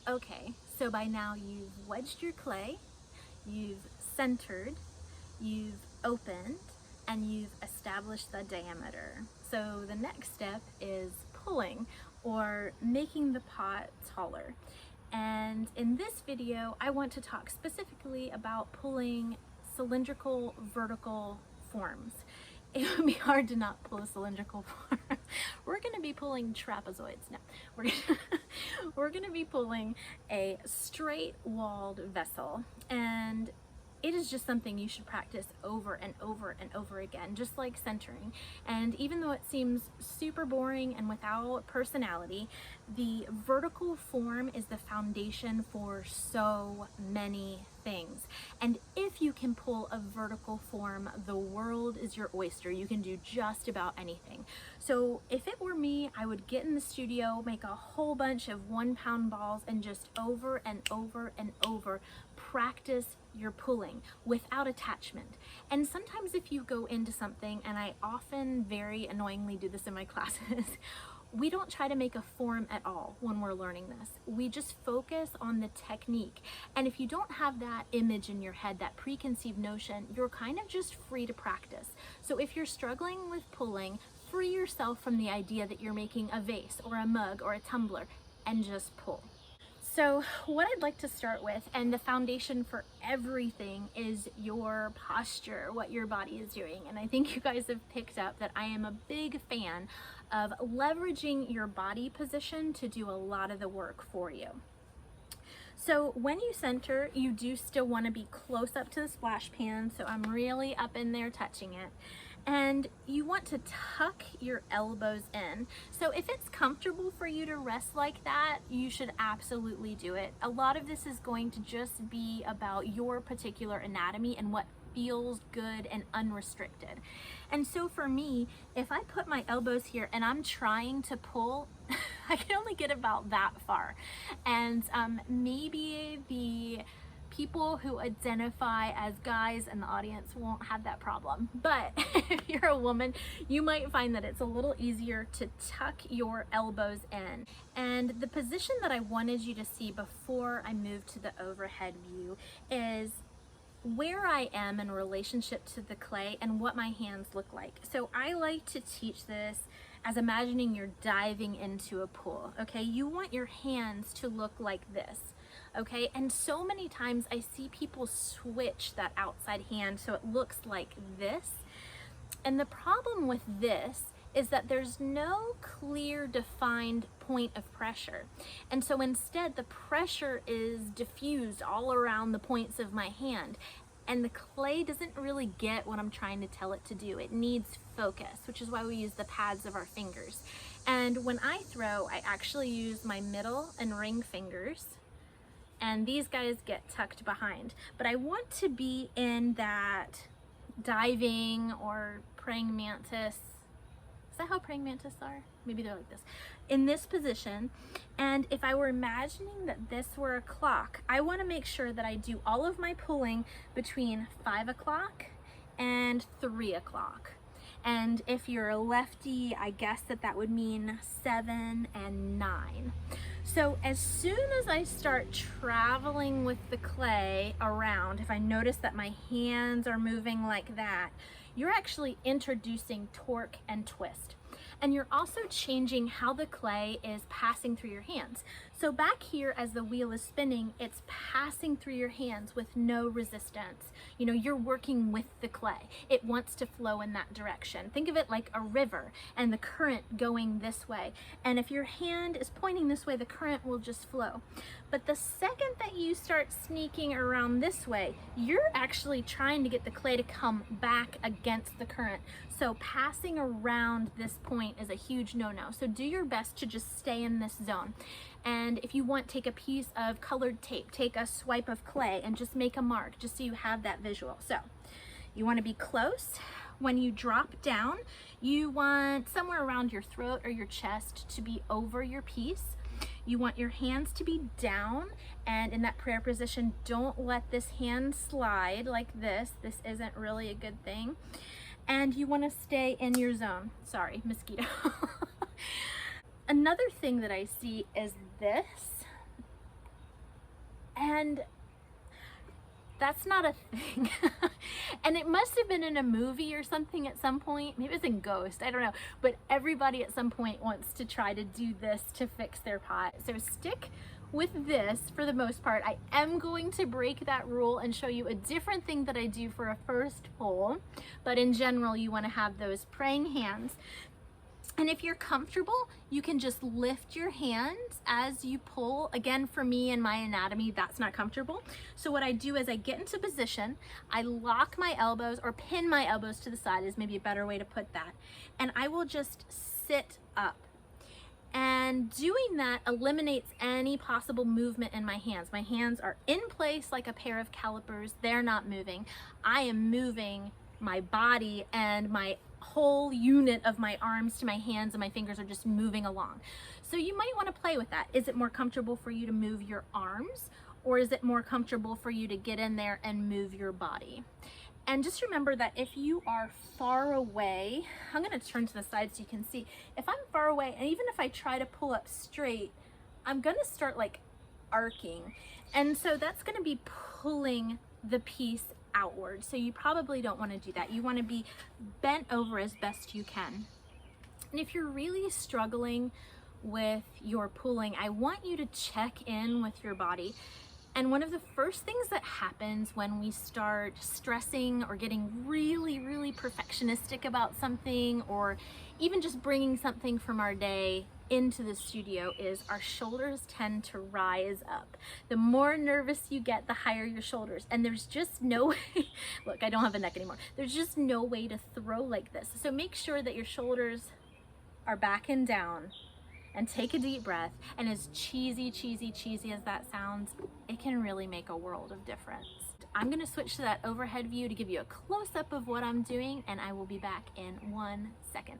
Okay, so by now you've wedged your clay, you've centered, you've opened, and you've established the diameter. So the next step is pulling, or making the pot taller. And in this video, I want to talk specifically about pulling cylindrical vertical forms. It would be hard to not pull a cylindrical form. We're going to be pulling trapezoids now. We're going to be pulling a straight walled vessel, and it is just something you should practice over and over and over again, just like centering. And even though it seems super boring and without personality, the vertical form is the foundation for so many things. And if you can pull a vertical form, the world is your oyster. You can do just about anything. So if it were me, I would get in the studio, make a whole bunch of 1-pound balls, and just over and over and over practice your pulling without attachment. And sometimes if you go into something, and I often very annoyingly do this in my classes, we don't try to make a form at all when we're learning this. We just focus on the technique. And if you don't have that image in your head, that preconceived notion, you're kind of just free to practice. So if you're struggling with pulling, free yourself from the idea that you're making a vase or a mug or a tumbler, and just pull. So what I'd like to start with, and the foundation for everything, is your posture, what your body is doing. And I think you guys have picked up that I am a big fan of leveraging your body position to do a lot of the work for you. So when you center, you do still want to be close up to the splash pan, so I'm really up in there touching it. And you want to tuck your elbows in. So if it's comfortable for you to rest like that, you should absolutely do it. A lot of this is going to just be about your particular anatomy and what feels good and unrestricted. And so for me, if I put my elbows here and I'm trying to pull, I can only get about that far. And maybe the people who identify as guys in the audience won't have that problem. But if you're a woman, you might find that it's a little easier to tuck your elbows in. And the position that I wanted you to see before I move to the overhead view is where I am in relationship to the clay and what my hands look like. So I like to teach this as imagining you're diving into a pool, okay? You want your hands to look like this. Okay, and so many times I see people switch that outside hand so it looks like this. And the problem with this is that there's no clear defined point of pressure. And so instead the pressure is diffused all around the points of my hand. And the clay doesn't really get what I'm trying to tell it to do. It needs focus, which is why we use the pads of our fingers. And when I throw, I actually use my middle and ring fingers, and these guys get tucked behind. But I want to be in that diving or praying mantis. Is that how praying mantis are? Maybe they're like this. In this position. And if I were imagining that this were a clock, I want to make sure that I do all of my pulling between 5 o'clock and 3 o'clock. And if you're a lefty, I guess that would mean 7 and 9. So as soon as I start traveling with the clay around, if I notice that my hands are moving like that, you're actually introducing torque and twist. And you're also changing how the clay is passing through your hands. So back here, as the wheel is spinning, it's passing through your hands with no resistance. You know, you're working with the clay. It wants to flow in that direction. Think of it like a river and the current going this way. And if your hand is pointing this way, the current will just flow. But the second that you start sneaking around this way, you're actually trying to get the clay to come back against the current. So passing around this point is a huge no-no. So do your best to just stay in this zone. And if you want, take a piece of colored tape, take a swipe of clay and just make a mark just so you have that visual. So you want to be close. When you drop down, you want somewhere around your throat or your chest to be over your piece. You want your hands to be down, and in that prayer position, don't let this hand slide like this. This isn't really a good thing. And you want to stay in your zone. Sorry, mosquito. Another thing that I see is this. And that's not a thing. And it must have been in a movie or something at some point. Maybe it's in Ghost, I don't know. But everybody at some point wants to try to do this to fix their pot. So stick with this for the most part. I am going to break that rule and show you a different thing that I do for a first pull. But in general, you want to have those praying hands. And if you're comfortable, you can just lift your hands as you pull. Again, for me and my anatomy, that's not comfortable. So what I do is I get into position, I lock my elbows, or pin my elbows to the side is maybe a better way to put that. And I will just sit up. And doing that eliminates any possible movement in my hands. My hands are in place like a pair of calipers. They're not moving. I am moving my body, and my whole unit of my arms to my hands and my fingers are just moving along. So you might want to play with that. Is it more comfortable for you to move your arms, or is it more comfortable for you to get in there and move your body? And just remember that if you are far away, I'm going to turn to the side so you can see. If I'm far away, and even if I try to pull up straight, I'm going to start like arcing. And so that's going to be pulling the piece outward. So you probably don't want to do that. You want to be bent over as best you can. And if you're really struggling with your pulling, I want you to check in with your body. And one of the first things that happens when we start stressing or getting really, really perfectionistic about something, or even just bringing something from our day into the studio, is our shoulders tend to rise up. The more nervous you get, the higher your shoulders. And there's just no way, look, I don't have a neck anymore. There's just no way to throw like this. So make sure that your shoulders are back and down, and take a deep breath. And as cheesy as that sounds, it can really make a world of difference. I'm gonna switch to that overhead view to give you a close-up of what I'm doing, and I will be back in 1 second.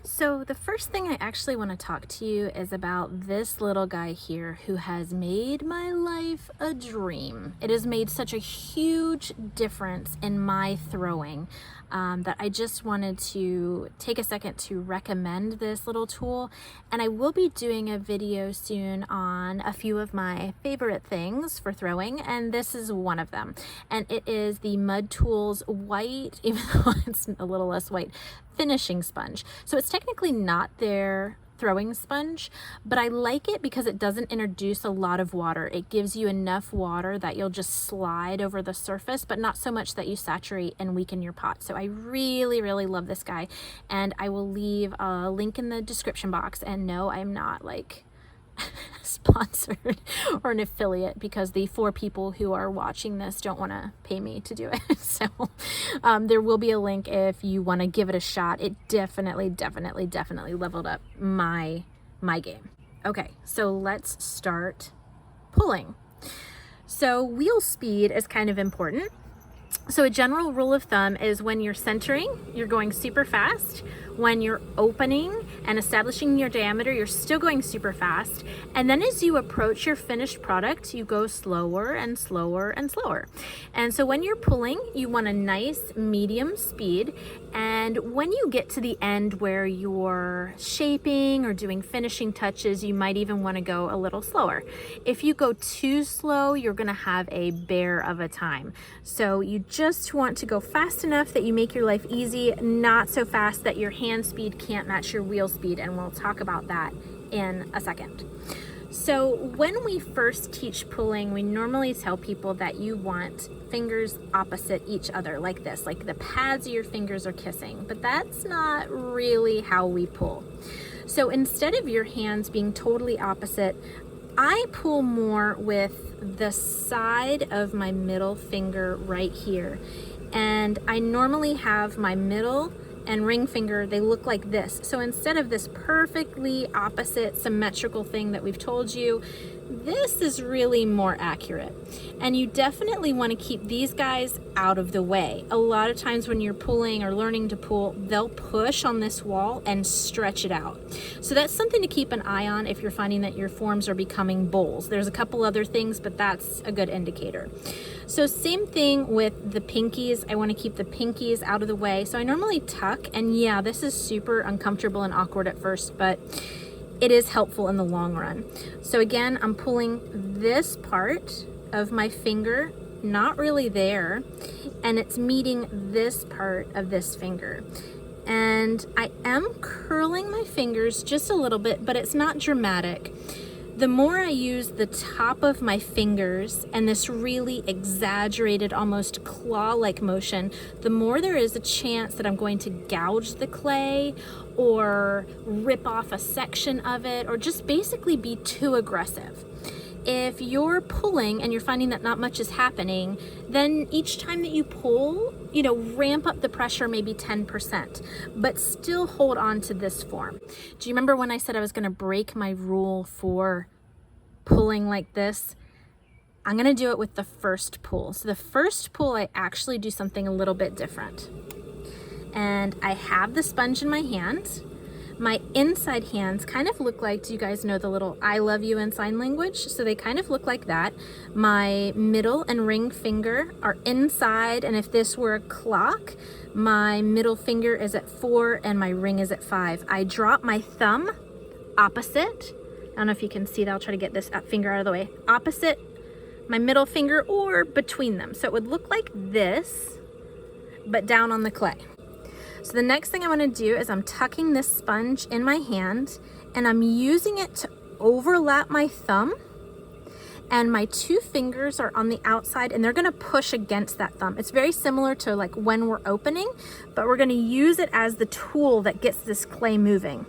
So the first thing I actually want to talk to you is about this little guy here who has made my life a dream. It has made such a huge difference in my throwing that I just wanted to take a second to recommend this little tool. And I will be doing a video soon on a few of my favorite things for throwing, and this is one of them. And it is the Mud Tools white, even though it's a little less white, finishing sponge. So it's technically not their throwing sponge, but I like it because it doesn't introduce a lot of water. It gives you enough water that you'll just slide over the surface, but not so much that you saturate and weaken your pot. So I really, really love this guy, and I will leave a link in the description box. And no, I'm not like sponsored or an affiliate, because the 4 people who are watching this don't want to pay me to do it. So there will be a link if you want to give it a shot. It definitely leveled up my game. Okay, so let's start pulling. So wheel speed is kind of important. So a general rule of thumb is when you're centering, you're going super fast. When you're opening and establishing your diameter, you're still going super fast. And then as you approach your finished product, you go slower and slower and slower. And so when you're pulling, you want a nice medium speed. And when you get to the end where you're shaping or doing finishing touches, you might even want to go a little slower. If you go too slow, you're going to have a bear of a time. So you just want to go fast enough that you make your life easy, not so fast that your hand speed can't match your wheel speed, and we'll talk about that in a second. So when we first teach pulling, we normally tell people that you want fingers opposite each other like this, like the pads of your fingers are kissing, but that's not really how we pull. So instead of your hands being totally opposite, I pull more with the side of my middle finger right here. And I normally have my middle and ring finger, they look like this. So instead of this perfectly opposite symmetrical thing that we've told you, this is really more accurate. And you definitely want to keep these guys out of the way. A lot of times when you're pulling or learning to pull, they'll push on this wall and stretch it out. So that's something to keep an eye on if you're finding that your forms are becoming bowls. There's a couple other things, but that's a good indicator. So same thing with the pinkies. I want to keep the pinkies out of the way. So I normally tuck, and yeah, this is super uncomfortable and awkward at first, but it is helpful in the long run. So again, I'm pulling this part of my finger, not really there, and it's meeting this part of this finger. And I am curling my fingers just a little bit, but it's not dramatic. The more I use the top of my fingers and this really exaggerated, almost claw-like motion, the more there is a chance that I'm going to gouge the clay or rip off a section of it, or just basically be too aggressive. If you're pulling and you're finding that not much is happening, then each time that you pull, you know, ramp up the pressure maybe 10%, but still hold on to this form. Do you remember when I said I was going to break my rule for pulling like this? I'm going to do it with the first pull. So the first pull, I actually do something a little bit different. And I have the sponge in my hand. My inside hands kind of look like, do you guys know the little I love you in sign language? So they kind of look like that. My middle and ring finger are inside, and if this were a clock, my middle finger is at 4 and my ring is at 5. I drop my thumb opposite. I don't know if you can see that. I'll try to get this finger out of the way. Opposite my middle finger or between them. So it would look like this, but down on the clay. So the next thing I want to do is I'm tucking this sponge in my hand and I'm using it to overlap my thumb, and my 2 fingers are on the outside and they're going to push against that thumb. It's very similar to like when we're opening, but we're going to use it as the tool that gets this clay moving.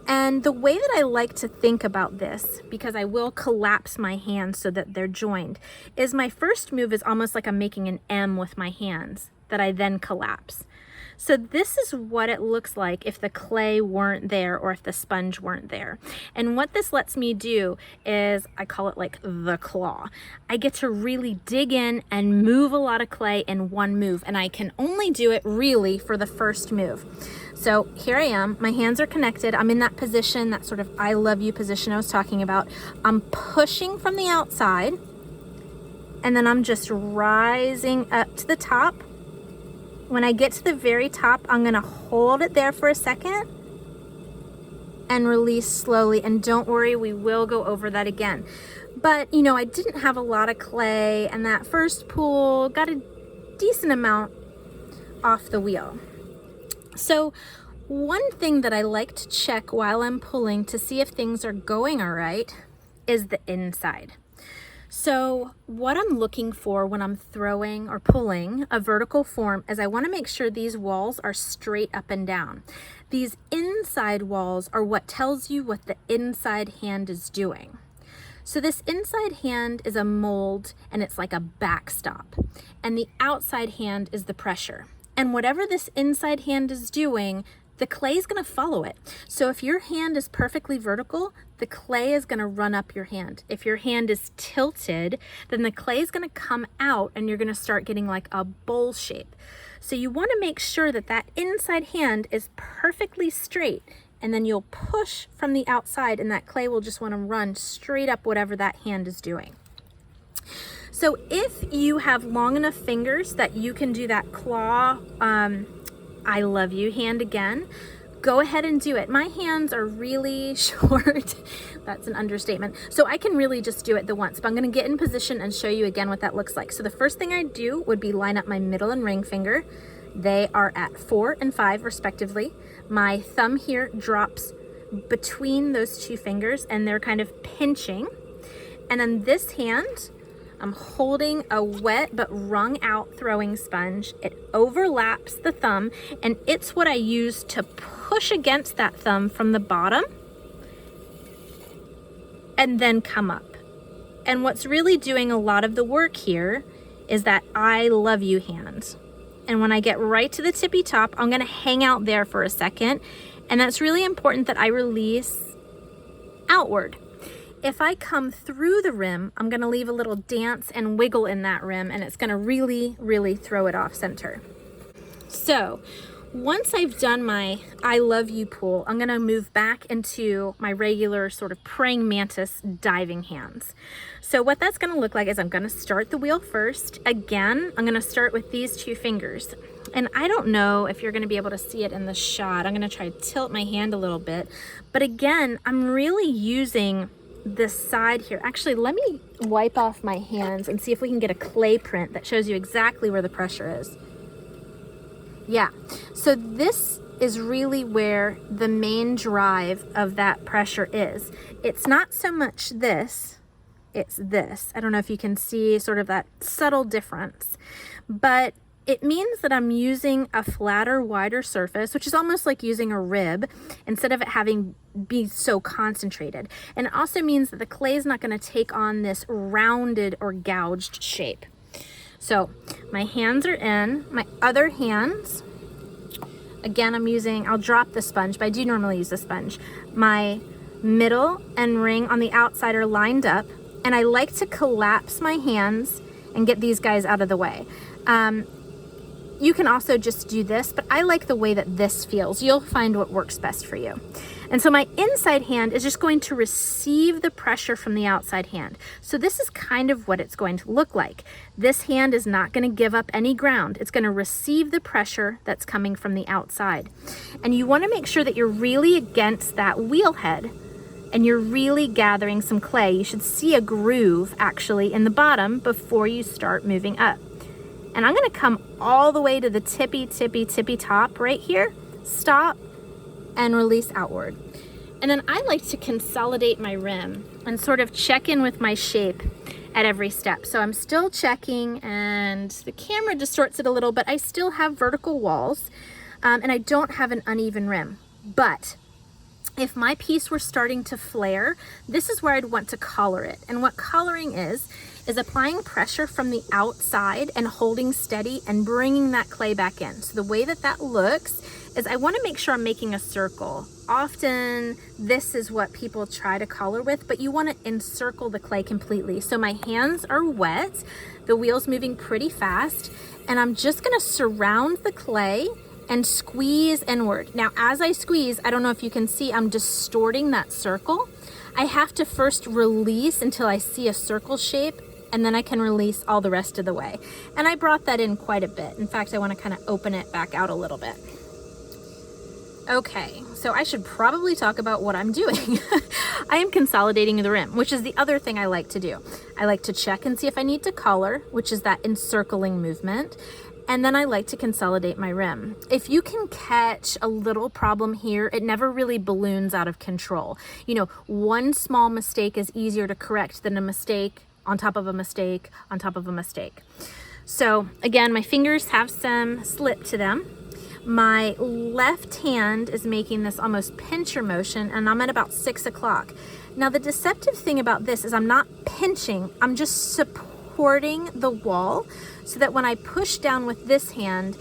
And the way that I like to think about this, because I will collapse my hands so that they're joined, is my first move is almost like I'm making an M with my hands that I then collapse. So this is what it looks like if the clay weren't there or if the sponge weren't there. And what this lets me do is, I call it like the claw. I get to really dig in and move a lot of clay in one move, and I can only do it really for the first move. So here I am, my hands are connected. I'm in that position, that sort of I love you position I was talking about. I'm pushing from the outside, and then I'm just rising up to the top. When I get to the very top, I'm gonna hold it there for a second and release slowly. And don't worry, we will go over that again. But you know, I didn't have a lot of clay, and that first pull got a decent amount off the wheel. So one thing that I like to check while I'm pulling to see if things are going all right is the inside. So what I'm looking for when I'm throwing or pulling a vertical form is I want to make sure these walls are straight up and down. These inside walls are what tells you what the inside hand is doing. So this inside hand is a mold, and it's like a backstop, and the outside hand is the pressure. And whatever this inside hand is doing, the clay is going to follow it. So if your hand is perfectly vertical, the clay is going to run up your hand. If your hand is tilted, then the clay is going to come out and you're going to start getting like a bowl shape. So you want to make sure that that inside hand is perfectly straight, and then you'll push from the outside and that clay will just want to run straight up whatever that hand is doing. So if you have long enough fingers that you can do that claw, I love you hand again, go ahead and do it. My hands are really short. That's an understatement. So I can really just do it the once, but I'm going to get in position and show you again what that looks like. So the first thing I do would be line up my middle and ring finger. They are at 4 and 5 respectively. My thumb here drops between those 2 fingers and they're kind of pinching. And then this hand, I'm holding a wet but wrung out throwing sponge. It overlaps the thumb, and it's what I use to push against that thumb from the bottom and then come up. And what's really doing a lot of the work here is that I love you hand. And when I get right to the tippy top, I'm gonna hang out there for a second. And that's really important that I release outward. If I come through the rim, I'm gonna leave a little dance and wiggle in that rim, and it's gonna really, really throw it off center. So once I've done my I love you pull, I'm gonna move back into my regular sort of praying mantis diving hands. So what that's gonna look like is I'm gonna start the wheel first. Again, I'm gonna start with these 2 fingers. And I don't know if you're gonna be able to see it in the shot. I'm gonna try to tilt my hand a little bit. But again, I'm really using this side here. Actually, let me wipe off my hands and see if we can get a clay print that shows you exactly where the pressure is. Yeah, so this is really where the main drive of that pressure is. It's not so much this, it's this. I don't know if you can see sort of that subtle difference, but it means that I'm using a flatter, wider surface, which is almost like using a rib instead of it having be so concentrated. And it also means that the clay is not going to take on this rounded or gouged shape. So my hands are in. My other hands, again, I'll drop the sponge, but I do normally use a sponge. My middle and ring on the outside are lined up, and I like to collapse my hands and get these guys out of the way. You can also just do this, but I like the way that this feels. You'll find what works best for you. And so my inside hand is just going to receive the pressure from the outside hand. So this is kind of what it's going to look like. This hand is not going to give up any ground. It's going to receive the pressure that's coming from the outside. And you want to make sure that you're really against that wheel head and you're really gathering some clay. You should see a groove actually in the bottom before you start moving up. And I'm going to come all the way to the tippy top right here, stop, and release outward. And then I like to consolidate my rim and sort of check in with my shape at every step. So I'm still checking, and the camera distorts it a little, but I still have vertical walls, and I don't have an uneven rim. But if my piece were starting to flare, this is where I'd want to collar it. And what collaring is applying pressure from the outside and holding steady and bringing that clay back in. So the way that that looks is I want to make sure I'm making a circle. Often this is what people try to collar with, but you want to encircle the clay completely. So my hands are wet, the wheel's moving pretty fast, and I'm just going to surround the clay and squeeze inward. Now, as I squeeze, I don't know if you can see, I'm distorting that circle. I have to first release until I see a circle shape, and then I can release all the rest of the way. And I brought that in quite a bit. In fact, I want to kind of open it back out a little bit. Okay, so I should probably talk about what I'm doing. I am consolidating the rim, which is the other thing I like to do. I like to check and see if I need to collar, which is that encircling movement. And then I like to consolidate my rim. If you can catch a little problem here, it never really balloons out of control. You know, one small mistake is easier to correct than a mistake on top of a mistake on top of a mistake. So again, my fingers have some slip to them. My left hand is making this almost pincher motion, and I'm at about 6 o'clock. Now the deceptive thing about this is I'm not pinching, I'm just supporting the wall so that when I push down with this hand,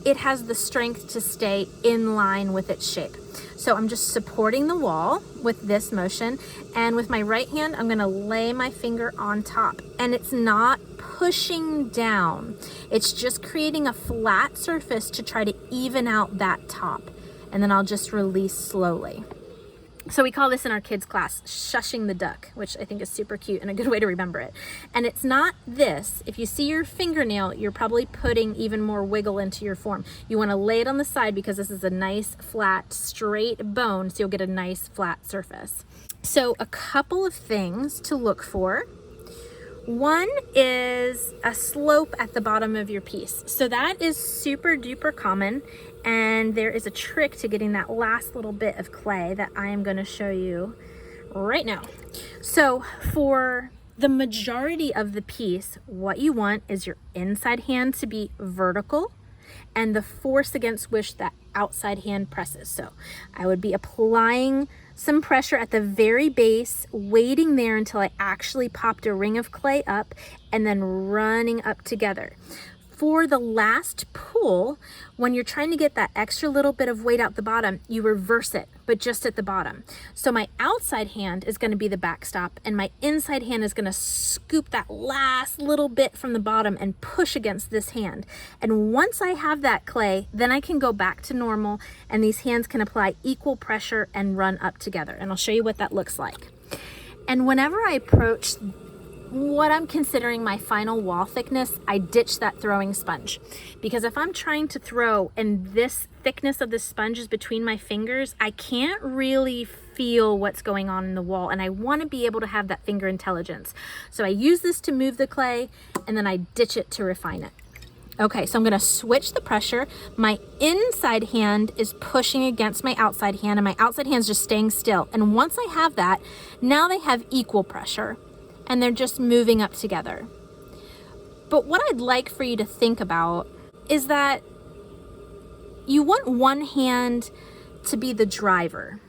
it has the strength to stay in line with its shape. So I'm just supporting the wall with this motion, and with my right hand, I'm gonna lay my finger on top, and it's not pushing down. It's just creating a flat surface to try to even out that top, and then I'll just release slowly. So we call this in our kids class shushing the duck, which I think is super cute and a good way to remember it. And it's not this. If you see your fingernail, you're probably putting even more wiggle into your form. You want to lay it on the side because this is a nice flat straight bone, so you'll get a nice flat surface. So a couple of things to look for. One is a slope at the bottom of your piece. So that is super duper common, and there is a trick to getting that last little bit of clay that I am going to show you right now. So for the majority of the piece, what you want is your inside hand to be vertical and the force against which that outside hand presses. So I would be applying some pressure at the very base, waiting there until I actually popped a ring of clay up, and then running up together. For the last pull, when you're trying to get that extra little bit of weight out the bottom, you reverse it, but just at the bottom. So my outside hand is going to be the backstop, and my inside hand is going to scoop that last little bit from the bottom and push against this hand. And once I have that clay, then I can go back to normal, and these hands can apply equal pressure and run up together. And I'll show you what that looks like. And whenever I approach what I'm considering my final wall thickness, I ditch that throwing sponge. Because if I'm trying to throw and this thickness of the sponge is between my fingers, I can't really feel what's going on in the wall, and I want to be able to have that finger intelligence. So I use this to move the clay, and then I ditch it to refine it. Okay, so I'm gonna switch the pressure. My inside hand is pushing against my outside hand, and my outside hand's just staying still. And once I have that, now they have equal pressure, and they're just moving up together. But what I'd like for you to think about is that you want one hand to be the driver,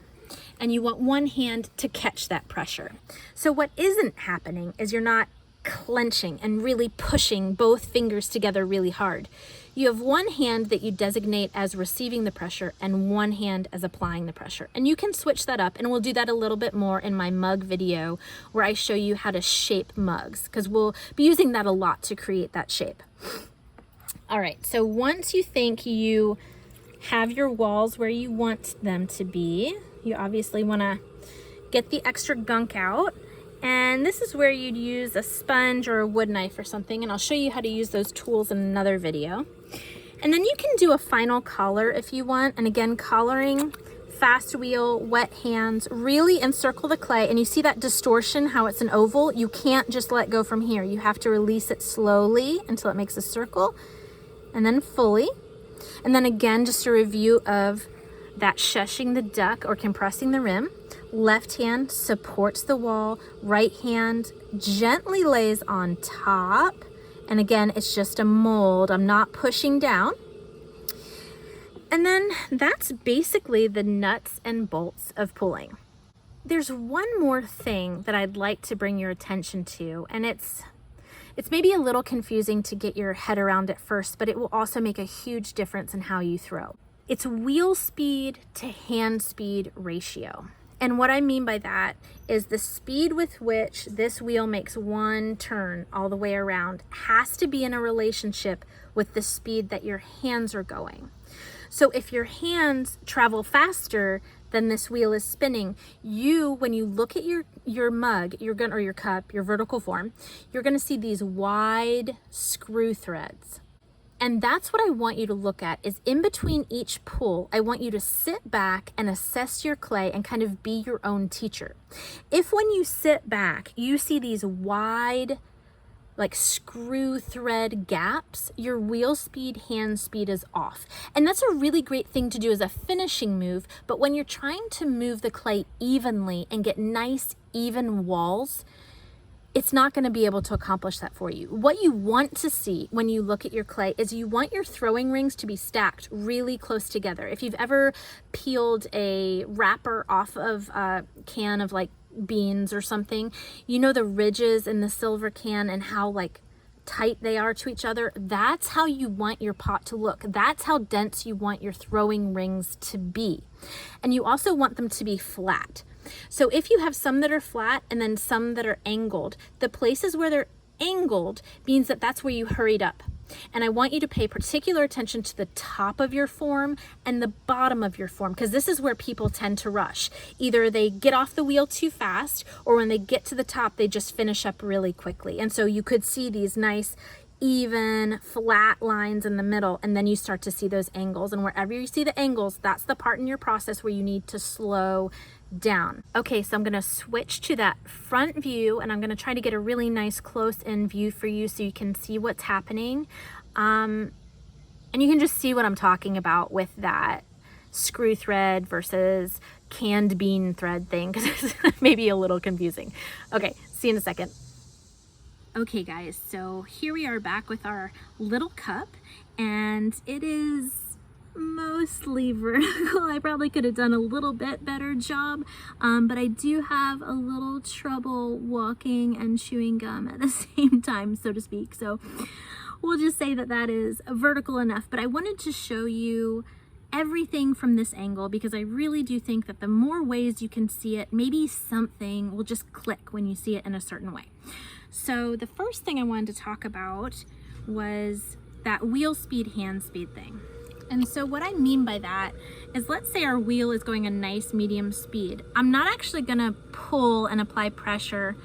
and you want one hand to catch that pressure. So what isn't happening is you're not clenching and really pushing both fingers together really hard. You have one hand that you designate as receiving the pressure and one hand as applying the pressure. And you can switch that up, and we'll do that a little bit more in my mug video where I show you how to shape mugs, because we'll be using that a lot to create that shape. All right, so once you think you have your walls where you want them to be, you obviously want to get the extra gunk out. And this is where you'd use a sponge or a wood knife or something, and I'll show you how to use those tools in another video. And then you can do a final collar if you want. And again, collaring, fast wheel, wet hands, really encircle the clay. And you see that distortion, how it's an oval? You can't just let go from here. You have to release it slowly until it makes a circle, and then fully. And then again, just a review of that shushing the duck or compressing the rim. Left hand supports the wall, right hand gently lays on top. And again, it's just a mold. I'm not pushing down. And then that's basically the nuts and bolts of pulling. There's one more thing that I'd like to bring your attention to, and it's maybe a little confusing to get your head around at first, but it will also make a huge difference in how you throw. It's wheel speed to hand speed ratio. And what I mean by that is the speed with which this wheel makes one turn all the way around has to be in a relationship with the speed that your hands are going. So if your hands travel faster than this wheel is spinning, when you look at your mug, or your cup, your vertical form, you're gonna see these wide screw threads. And that's what I want you to look at, is in between each pull, I want you to sit back and assess your clay and kind of be your own teacher. If when you sit back, you see these wide, like screw thread gaps, your wheel speed, hand speed is off. And that's a really great thing to do as a finishing move, but when you're trying to move the clay evenly and get nice, even walls, it's not going to be able to accomplish that for you. What you want to see when you look at your clay is you want your throwing rings to be stacked really close together. If you've ever peeled a wrapper off of a can of like beans or something, you know the ridges in the silver can and how like tight they are to each other. That's how you want your pot to look. That's how dense you want your throwing rings to be. And you also want them to be flat. So if you have some that are flat and then some that are angled, the places where they're angled means that that's where you hurried up. And I want you to pay particular attention to the top of your form and the bottom of your form, because this is where people tend to rush. Either they get off the wheel too fast, or when they get to the top, they just finish up really quickly. And so you could see these nice, even, flat lines in the middle, and then you start to see those angles. And wherever you see the angles, that's the part in your process where you need to slow down. Okay, so I'm gonna switch to that front view, and I'm gonna try to get a really nice close-in view for you so you can see what's happening. And you can just see what I'm talking about with that screw thread versus canned bean thread thing, because it's maybe a little confusing. Okay, see you in a second. Okay guys, so here we are back with our little cup, and it is mostly vertical. I probably could have done a little bit better job, but I do have a little trouble walking and chewing gum at the same time, so to speak. So we'll just say that that is vertical enough, but I wanted to show you everything from this angle because I really do think that the more ways you can see it, maybe something will just click when you see it in a certain way. So the first thing I wanted to talk about was that wheel speed, hand speed thing. And so what I mean by that is, let's say our wheel is going a nice medium speed. I'm not actually gonna pull and apply pressure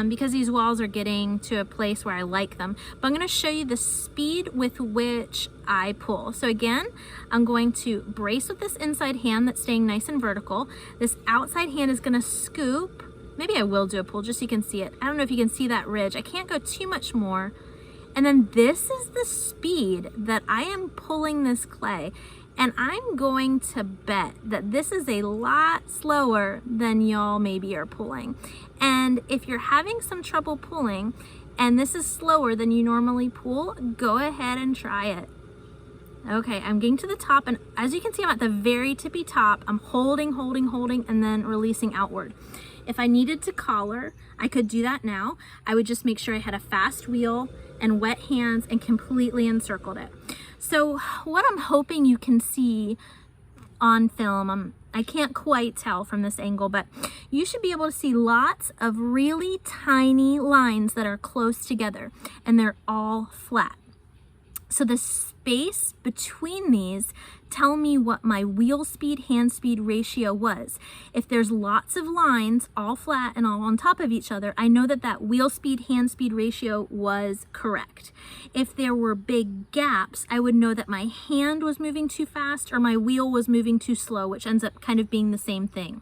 because these walls are getting to a place where I like them. But I'm gonna show you the speed with which I pull. So again, I'm going to brace with this inside hand that's staying nice and vertical. This outside hand is gonna scoop. Maybe I will do a pull just so you can see it. I don't know if you can see that ridge. I can't go too much more. And then this is the speed that I am pulling this clay. And I'm going to bet that this is a lot slower than y'all maybe are pulling. And if you're having some trouble pulling and this is slower than you normally pull, go ahead and try it. Okay, I'm getting to the top, and as you can see, I'm at the very tippy top. I'm holding, and then releasing outward. If I needed to collar, I could do that now. I would just make sure I had a fast wheel and wet hands and completely encircled it. So what I'm hoping you can see on film, I can't quite tell from this angle, but you should be able to see lots of really tiny lines that are close together, and they're all flat. So the space between these tell me what my wheel speed, hand speed ratio was. If there's lots of lines, all flat and all on top of each other, I know that that wheel speed, hand speed ratio was correct. If there were big gaps, I would know that my hand was moving too fast or my wheel was moving too slow, which ends up kind of being the same thing.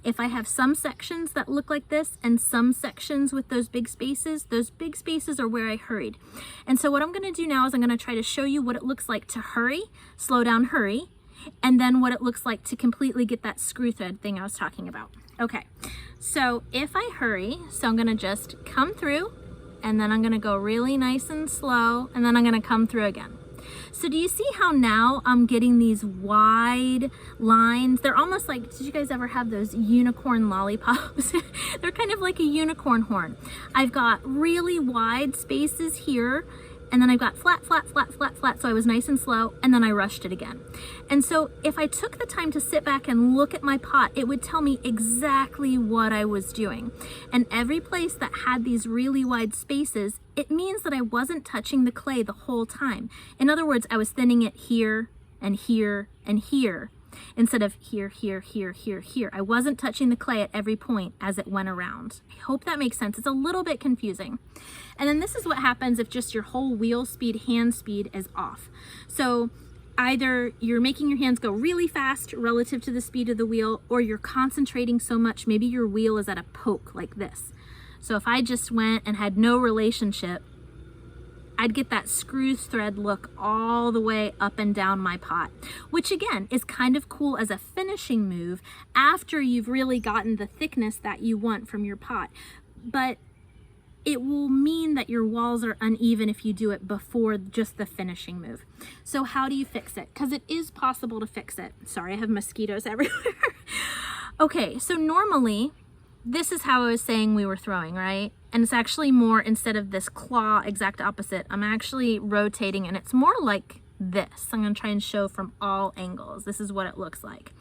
If I have some sections that look like this and some sections with those big spaces are where I hurried. And so what I'm gonna do now is I'm gonna try to show you what it looks like to hurry, slow down, hurry, and then what it looks like to completely get that screw thread thing I was talking about. Okay, so if I hurry, so I'm gonna just come through, and then I'm gonna go really nice and slow, and then I'm gonna come through again. So do you see how now I'm getting these wide lines? They're almost like, did you guys ever have those unicorn lollipops? They're kind of like a unicorn horn. I've got really wide spaces here, and then I've got flat, flat, flat, flat, flat, so I was nice and slow, and then I rushed it again. And so if I took the time to sit back and look at my pot, it would tell me exactly what I was doing. And every place that had these really wide spaces, it means that I wasn't touching the clay the whole time. In other words, I was thinning it here and here and here, instead of here, here, here, here, here. I wasn't touching the clay at every point as it went around. I hope that makes sense. It's a little bit confusing. And then this is what happens if just your whole wheel speed, hand speed is off. So either you're making your hands go really fast relative to the speed of the wheel, or you're concentrating so much, maybe your wheel is at a poke like this. So if I just went and had no relationship, I'd get that screw thread look all the way up and down my pot, which again is kind of cool as a finishing move after you've really gotten the thickness that you want from your pot. But it will mean that your walls are uneven if you do it before just the finishing move. So how do you fix it? Because it is possible to fix it. Sorry, I have mosquitoes everywhere. Okay, so normally, this is how I was saying we were throwing, right? And it's actually more, instead of this claw, exact opposite, I'm actually rotating, and it's more like this. I'm gonna try and show from all angles. This is what it looks like.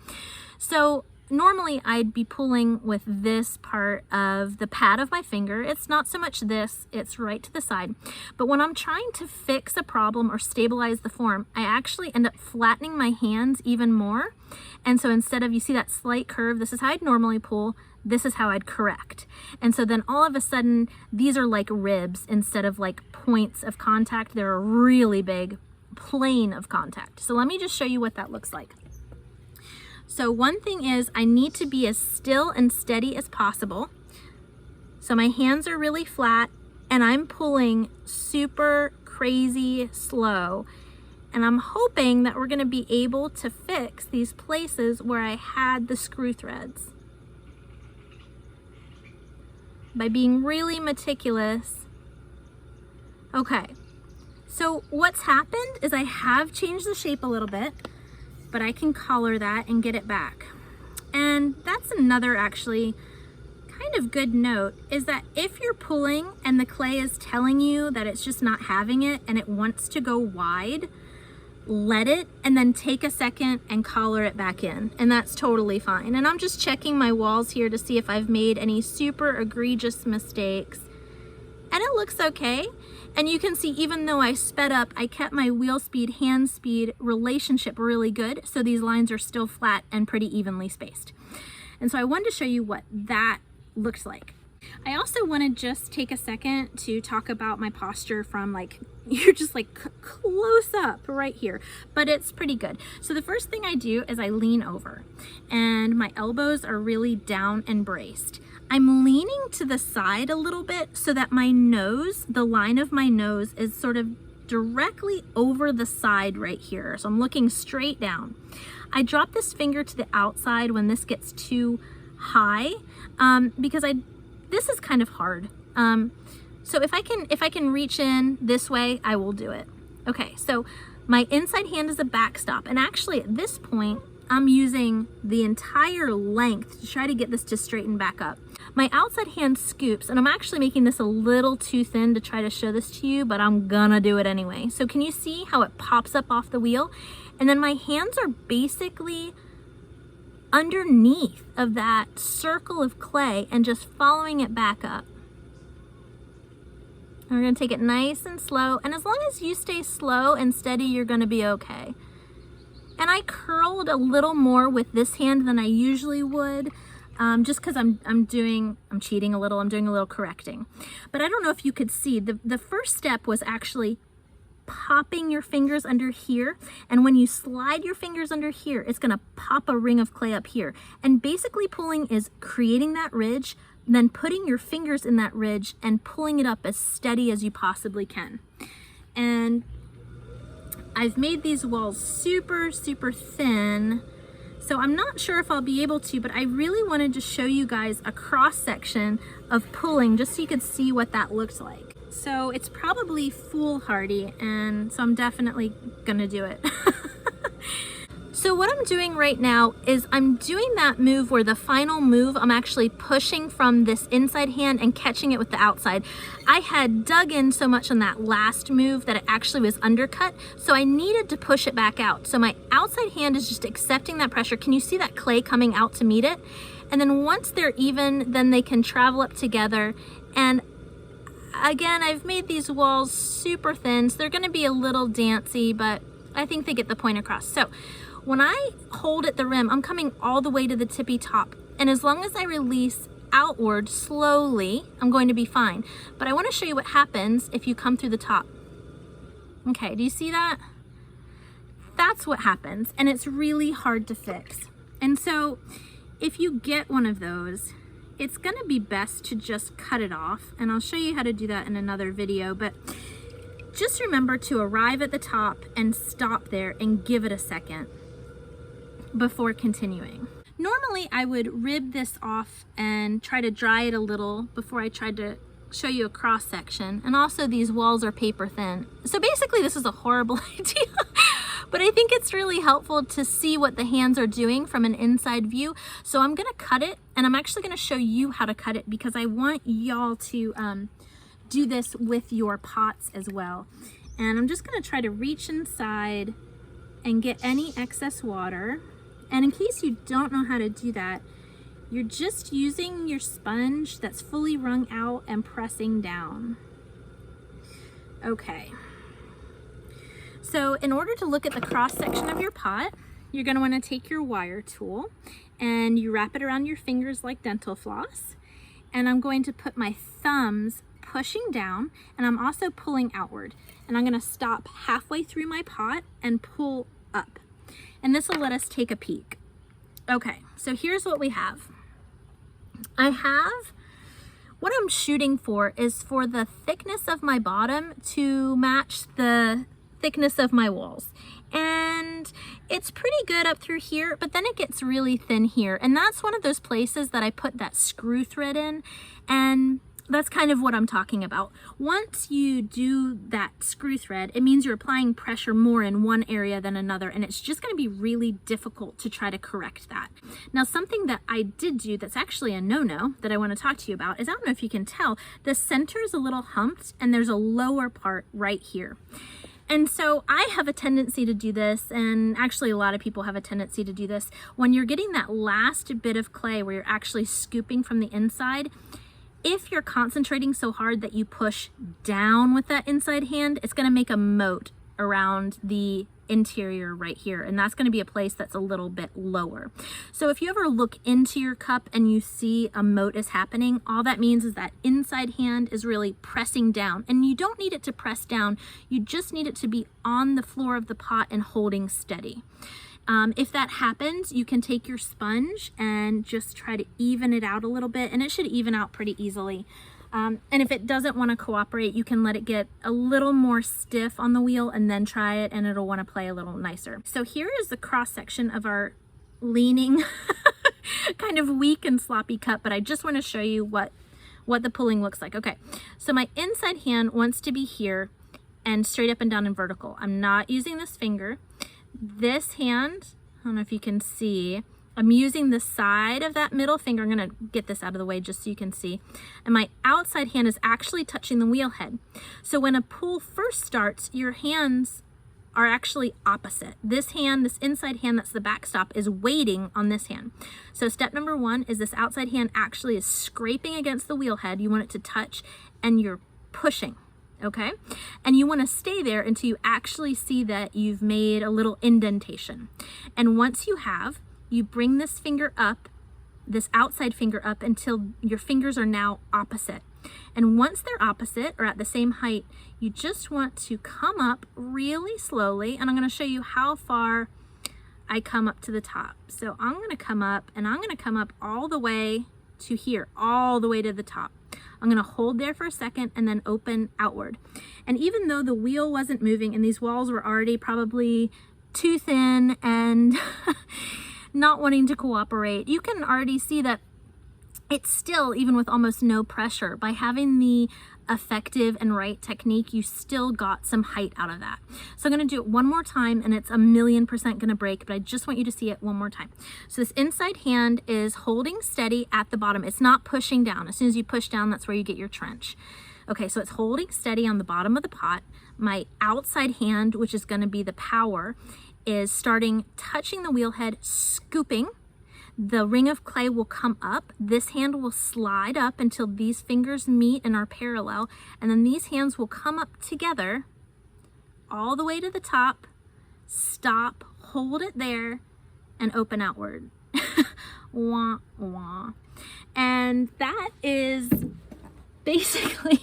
So normally I'd be pulling with this part of the pad of my finger. It's not so much this, it's right to the side. But when I'm trying to fix a problem or stabilize the form, I actually end up flattening my hands even more. And so instead of, you see that slight curve, this is how I'd normally pull, this is how I'd correct. And so then all of a sudden, these are like ribs instead of like points of contact. They're a really big plane of contact. So let me just show you what that looks like. So one thing is, I need to be as still and steady as possible. So my hands are really flat and I'm pulling super crazy slow. And I'm hoping that we're gonna be able to fix these places where I had the screw threads by being really meticulous. Okay, so what's happened is I have changed the shape a little bit, but I can color that and get it back. And that's another actually kind of good note, is that if you're pulling and the clay is telling you that it's just not having it and it wants to go wide, let it and then take a second and collar it back in, and that's totally fine. And I'm just checking my walls here to see if I've made any super egregious mistakes, and it looks okay. And you can see, even though I sped up, I kept my wheel speed, hand speed relationship really good. So these lines are still flat and pretty evenly spaced. And so I wanted to show you what that looks like. I also want to just take a second to talk about my posture from like, you're just like close up right here, but it's pretty good. So the first thing I do is I lean over and my elbows are really down and braced. I'm leaning to the side a little bit so that my nose, the line of my nose, is sort of directly over the side right here. So I'm looking straight down. I drop this finger to the outside when this gets too high because this is kind of hard. So if I can reach in this way, I will do it. Okay, so my inside hand is a backstop, and actually at this point, I'm using the entire length to try to get this to straighten back up. My outside hand scoops, and I'm actually making this a little too thin to try to show this to you, but I'm gonna do it anyway. So can you see how it pops up off the wheel? And then my hands are basically underneath of that circle of clay and just following it back up. And we're gonna take it nice and slow, and as long as you stay slow and steady, you're gonna be okay. And I curled a little more with this hand than I usually would, just because I'm cheating a little, I'm doing a little correcting. But I don't know if you could see, the first step was actually popping your fingers under here, and when you slide your fingers under here, it's gonna pop a ring of clay up here. And basically pulling is creating that ridge, then putting your fingers in that ridge and pulling it up as steady as you possibly can. And I've made these walls super, super thin, so I'm not sure if I'll be able to, but I really wanted to show you guys a cross section of pulling just so you could see what that looks like. So it's probably foolhardy, and so I'm definitely gonna do it. So what I'm doing right now is I'm doing that move where the final move, I'm actually pushing from this inside hand and catching it with the outside. I had dug in so much on that last move that it actually was undercut, so I needed to push it back out. So my outside hand is just accepting that pressure. Can you see that clay coming out to meet it? And then once they're even, then they can travel up together. And again, I've made these walls super thin, so they're gonna be a little dancey, but I think they get the point across. So when I hold at the rim, I'm coming all the way to the tippy top. And as long as I release outward slowly, I'm going to be fine. But I want to show you what happens if you come through the top. Okay, do you see that? That's what happens, and it's really hard to fix. And so if you get one of those, it's going to be best to just cut it off. And I'll show you how to do that in another video, but just remember to arrive at the top and stop there and give it a second before continuing. Normally I would rib this off and try to dry it a little before I tried to show you a cross section. And also these walls are paper thin. So basically this is a horrible idea, but I think it's really helpful to see what the hands are doing from an inside view. So I'm gonna cut it, and I'm actually gonna show you how to cut it because I want y'all to do this with your pots as well. And I'm just gonna try to reach inside and get any excess water. And in case you don't know how to do that, you're just using your sponge that's fully wrung out and pressing down. Okay. So in order to look at the cross section of your pot, you're gonna wanna take your wire tool and you wrap it around your fingers like dental floss. And I'm going to put my thumbs pushing down, and I'm also pulling outward. And I'm gonna stop halfway through my pot and pull up. And this will let us take a peek. Okay, so here's what we have. What I'm shooting for is for the thickness of my bottom to match the thickness of my walls. And it's pretty good up through here, but then it gets really thin here. And that's one of those places that I put that screw thread in, and that's kind of what I'm talking about. Once you do that screw thread, it means you're applying pressure more in one area than another, and it's just gonna be really difficult to try to correct that. Now, something that I did do that's actually a no-no that I wanna talk to you about is, I don't know if you can tell, the center is a little humped and there's a lower part right here. And so I have a tendency to do this, and actually a lot of people have a tendency to do this, when you're getting that last bit of clay where you're actually scooping from the inside, if you're concentrating so hard that you push down with that inside hand, it's going to make a moat around the interior right here, and that's going to be a place that's a little bit lower. So if you ever look into your cup and you see a moat is happening, all that means is that inside hand is really pressing down, and you don't need it to press down, you just need it to be on the floor of the pot and holding steady. If that happens, you can take your sponge and just try to even it out a little bit, and it should even out pretty easily. And if it doesn't want to cooperate, you can let it get a little more stiff on the wheel and then try it, and it'll want to play a little nicer. So here is the cross section of our leaning, kind of weak and sloppy cup, but I just want to show you what the pulling looks like. Okay, so my inside hand wants to be here and straight up and down and vertical. I'm not using this finger. This hand, I don't know if you can see, I'm using the side of that middle finger. I'm gonna get this out of the way just so you can see. And my outside hand is actually touching the wheel head. So when a pull first starts, your hands are actually opposite. This hand, this inside hand that's the backstop, is waiting on this hand. So step number one is this outside hand actually is scraping against the wheel head. You want it to touch and you're pushing. Okay, and you want to stay there until you actually see that you've made a little indentation. And once you have, you bring this finger up, this outside finger up, until your fingers are now opposite. And once they're opposite or at the same height, you just want to come up really slowly, and I'm going to show you how far I come up to the top. So I'm going to come up, and I'm going to come up all the way to here, all the way to the top. I'm going to hold there for a second and then open outward. And even though the wheel wasn't moving and these walls were already probably too thin and not wanting to cooperate, you can already see that it's still, even with almost no pressure, by having the effective and right technique, you still got some height out of that. So I'm going to do it one more time, and it's 1,000,000% going to break, but I just want you to see it one more time. So this inside hand is holding steady at the bottom. It's not pushing down. As soon as you push down, that's where you get your trench. Okay, so it's holding steady on the bottom of the pot. My outside hand, which is going to be the power, is starting touching the wheel head, scooping. The ring of clay will come up. This hand will slide up until these fingers meet and are parallel, and then these hands will come up together all the way to the top, stop, hold it there, and open outward. Wah, wah. And that is basically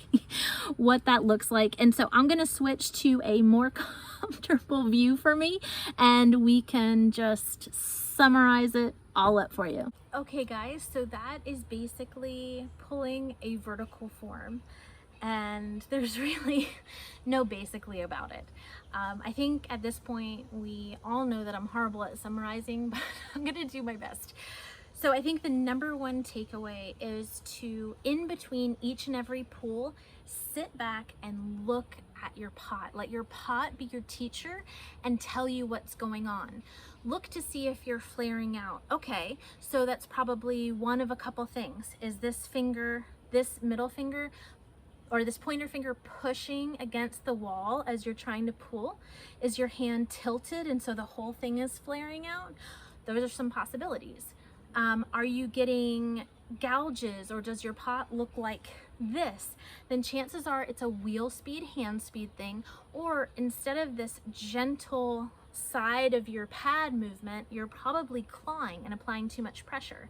what that looks like. And so I'm gonna switch to a more comfortable view for me, and we can just summarize it all up for you. Okay guys, so that is basically pulling a vertical form, and there's really no basically about it. I think at this point we all know that I'm horrible at summarizing, but I'm gonna do my best. So I think the number one takeaway is to, in between each and every pull, sit back and look at your pot. Let your pot be your teacher and tell you what's going on. Look to see if you're flaring out. Okay, so that's probably one of a couple things. Is this finger, this middle finger, or this pointer finger pushing against the wall as you're trying to pull? Is your hand tilted and so the whole thing is flaring out? Those are some possibilities. Are you getting gouges, or does your pot look like this? Then chances are it's a wheel speed, hand speed thing, or instead of this gentle side of your pad movement, you're probably clawing and applying too much pressure.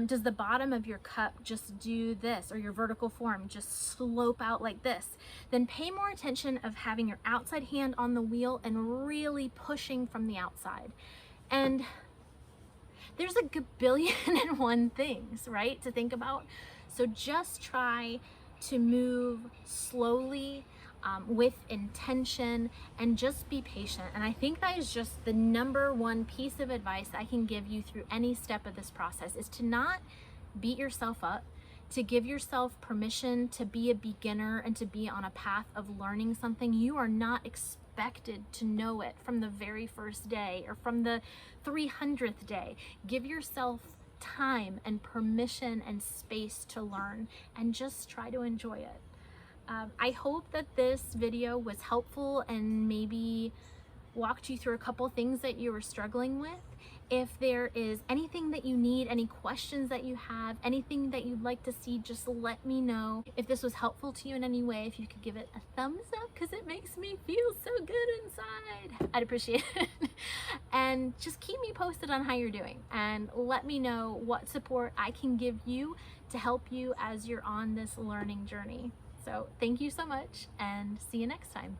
Does the bottom of your cup just do this, or your vertical form just slope out like this? Then pay more attention of having your outside hand on the wheel and really pushing from the outside. And there's a gabillion and one things, right, to think about. So just try to move slowly, with intention, and just be patient. And I think that is just the number one piece of advice I can give you through any step of this process, is to not beat yourself up, to give yourself permission to be a beginner and to be on a path of learning something. You are not expected to know it from the very first day or from the 300th day. Give yourself time and permission and space to learn, and just try to enjoy it. I hope that this video was helpful and maybe walked you through a couple things that you were struggling with. If there is anything that you need, any questions that you have, anything that you'd like to see, just let me know. If this was helpful to you in any way, if you could give it a thumbs up, because it makes me feel so good inside, I'd appreciate it. And just keep me posted on how you're doing, and let me know what support I can give you to help you as you're on this learning journey. So thank you so much, and see you next time.